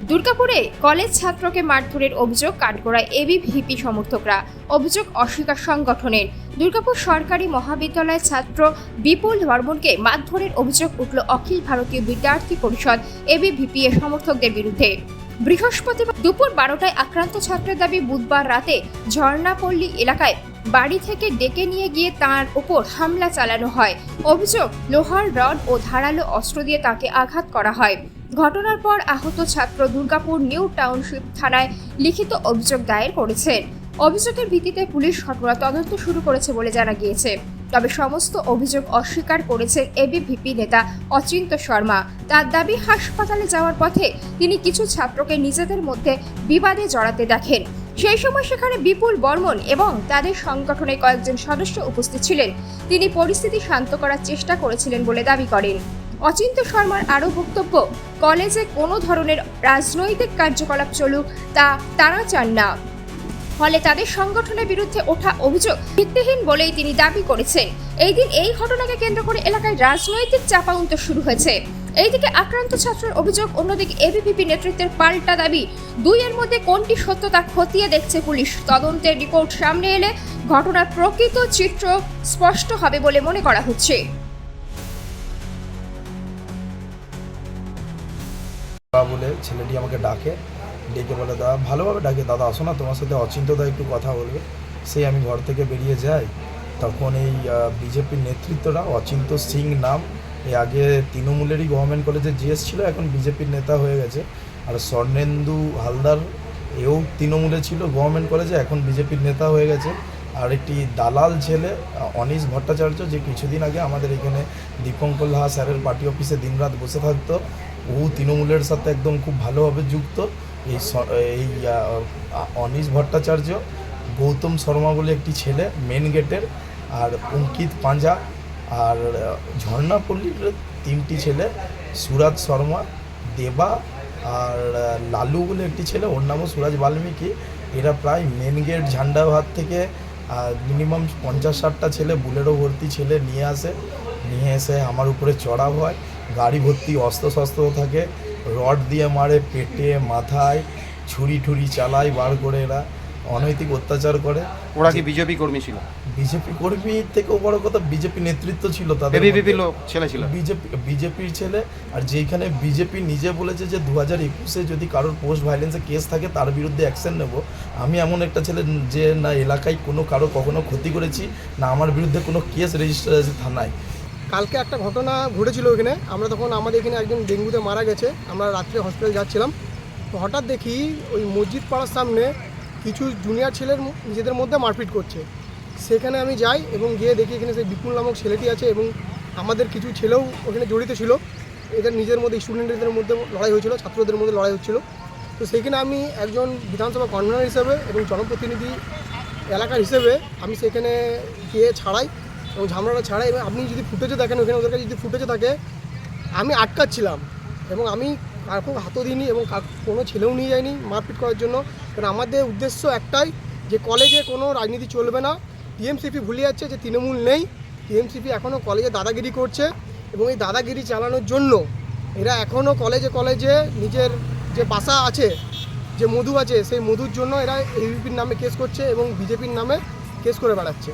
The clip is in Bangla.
দুর্গাপুরে কলেজ ছাত্রকে মারধরের অভিযোগ কাঠগড়ায় এবিভিপি সমর্থকরা। অভিযোগ অস্বীকার সংগঠনের। দুর্গাপুর সরকারি মহাবিদ্যালয়ের ছাত্র বিপুল বর্মনকে মারধরের অভিযোগ উঠল অখিল ভারতীয় বিদ্যার্থী পরিষদ এবিভিপি এর সমর্থকদের বিরুদ্ধে। বৃহস্পতিবার দুপুর 12টায় আক্রান্ত ছাত্রের দাবি, বুধবার রাতে ঝর্ণাপল্লী এলাকায় বাড়ি থেকে ডেকে নিয়ে গিয়ে তাঁর উপর হামলা চালানো হয়। অভিযোগ, লোহার রড ও ধারালো অস্ত্র দিয়ে তাকে আঘাত করা হয়। ঘটনার পর আহত ছাত্র দুর্গাপুর নিউ টাউনশিপ থানায় লিখিত অভিযোগ দায়ের করেছেন। অভিযোগের ভিত্তিতে পুলিশ ঘটনা তদন্ত শুরু করেছে বলে জানা গিয়েছে। তবে সমস্ত অভিযোগ অস্বীকার করেছেন এবিভিপি নেতা অচিন্ত শর্মা। তার দাবি, হাসপাতালে যাওয়ার পথে তিনি কিছু ছাত্রকে নিজেদের মধ্যে বিবাদে জড়াতে দেখেন। সেই সময় সেখানে বিপুল বর্মন এবং তাদের সংগঠনের কয়েকজন সদস্য উপস্থিত ছিলেন। তিনি পরিস্থিতি শান্ত করার চেষ্টা করেছিলেন বলে দাবি করেন। অচিন্ত শর্মার আরও বক্তব্য, কলেজে কোনো ধরনের রাজনৈতিক কার্যকলাপ চলুক তা তারা চান না। ফলে তাদের সংগঠনের বিরুদ্ধে ওঠা অভিযোগ ভিত্তিহীন বলেই তিনি দাবি করেছেন। এই দিন এই ঘটনাকে কেন্দ্র করে এলাকায় রাজনৈতিক চাপাউন্ত শুরু হয়েছে। এইদিকে আক্রান্ত ছাত্রের অভিযোগ, অন্যদিকে এবিভিপি নেতৃত্বের পাল্টা দাবি। দুইয়ের মধ্যে কোনটি সত্য তা খতিয়ে দেখছে পুলিশ। তদন্তের রিপোর্ট সামনে এলে ঘটনার প্রকৃত চিত্র স্পষ্ট হবে বলে মনে করা হচ্ছে। বলে ছেলেটি আমাকে ডেকে বলে, দাদা ভালোভাবে ডাকে, দাদা আসো না, তোমার সাথে অচিন্তদা একটু কথা বলবে। সেই আমি ঘর থেকে বেরিয়ে যাই, তখন এই বিজেপির নেতৃত্বরা, অচিন্ত সিং নাম, এই আগে তৃণমূলেরই গভর্নমেন্ট কলেজে জিএস ছিল, এখন বিজেপির নেতা হয়ে গেছে। আর স্বর্ণেন্দু হালদার, এও তৃণমূলে ছিল গভর্নমেন্ট কলেজে, এখন বিজেপির নেতা হয়ে গেছে। আর একটি দালাল ছেলে অনিশ ভট্টাচার্য, যে কিছুদিন আগে আমাদের এখানে দীপঙ্কর লাহা স্যারের পার্টি অফিসে দিনরাত বসে থাকতো, ও তৃণমূলের সাথে একদম খুব ভালোভাবে যুক্ত। এই অনিশ ভট্টাচার্য, গৌতম শর্মা বলে একটি ছেলে মেন গেটের, আর অঙ্কিত পাঁজা, আর ঝর্ণাপল্লীর তিনটি ছেলে, সুরাজ শর্মা, দেবা আর লালু বলে একটি ছেলে, ওর নামও সুরাজ বাল্মীকি। এরা প্রায় মেন গেট ঝান্ডাবাদ থেকে মিনিমাম 50-60টা ছেলে, বুলেরো ভর্তি ছেলে নিয়ে এসে আমার উপরে চড়াও হয়। গাড়ি ভর্তি অস্ত্র থাকে, রড দিয়ে মারে পেটে, মাথায়, ছুরি চালায় বার করে। এরা অনৈতিক অত্যাচার করে। ওরা কি বিজেপি কর্মী ছিল? বিজেপি কর্মী থেকেও বড় কথা, বিজেপি নেতৃত্ব ছিল তাদের, ছেলে ছিল, বিজেপির ছেলে। আর যেখানে বিজেপি নিজে বলেছে যে 2021-এ যদি কারোর পোস্ট ভায়োলেন্সে কেস থাকে তার বিরুদ্ধে অ্যাকশন নেব, আমি এমন একটা ছেলে যে না এলাকায় কারো কখনো ক্ষতি করেছি, না আমার বিরুদ্ধে কোনো কেস রেজিস্টার আছে থানায়। কালকে একটা ঘটনা ঘটেছিল ওখানে, আমরা তখন আমাদের এখানে একজন ডেঙ্গুতে মারা গেছে, আমরা রাত্রে হসপিটাল যাচ্ছিলাম। তো হঠাৎ দেখি ওই মসজিদ পাড়ার সামনে কিছু জুনিয়র ছেলের নিজেদের মধ্যে মারপিট করছে। সেখানে আমি যাই এবং গিয়ে দেখি এখানে সেই বিপুল নামক ছেলেটি আছে এবং আমাদের কিছু ছেলেও ওখানে জড়িত ছিল। এদের নিজের মধ্যে স্টুডেন্টদের মধ্যে লড়াই হয়েছিল, ছাত্রদের মধ্যে লড়াই হচ্ছিল। তো সেইখানে আমি একজন বিধানসভা কনভেনর হিসেবে এবং জনপ্রতিনিধি এলাকার হিসেবে আমি সেখানে গিয়ে ছাড়াই এবং ঝামেলাটা ছাড়াই। এবং আপনি যদি ফুটেজে দেখেন, ওখানে ওদের কাছে যদি ফুটেজে থাকে, আমি আটকাচ্ছিলাম এবং আমি কাউকে হাতও দিইনি এবং কোনো ছেলেও নিয়ে যায়নি মারপিট করার জন্য। কারণ আমাদের উদ্দেশ্য একটাই, যে কলেজে কোনো রাজনীতি চলবে না। টিএমসিপি ভুলে যাচ্ছে যে তৃণমূল নেই, টিএমসিপি এখনও কলেজে দাদাগিরি করছে এবং এই দাদাগিরি চালানোর জন্য এরা এখনও কলেজে নিজের যে বাসা আছে, যে মধু আছে, সেই মধুর জন্য এরা এবিভিপির নামে কেস করছে এবং বিজেপির নামে কেস করে বেড়াচ্ছে।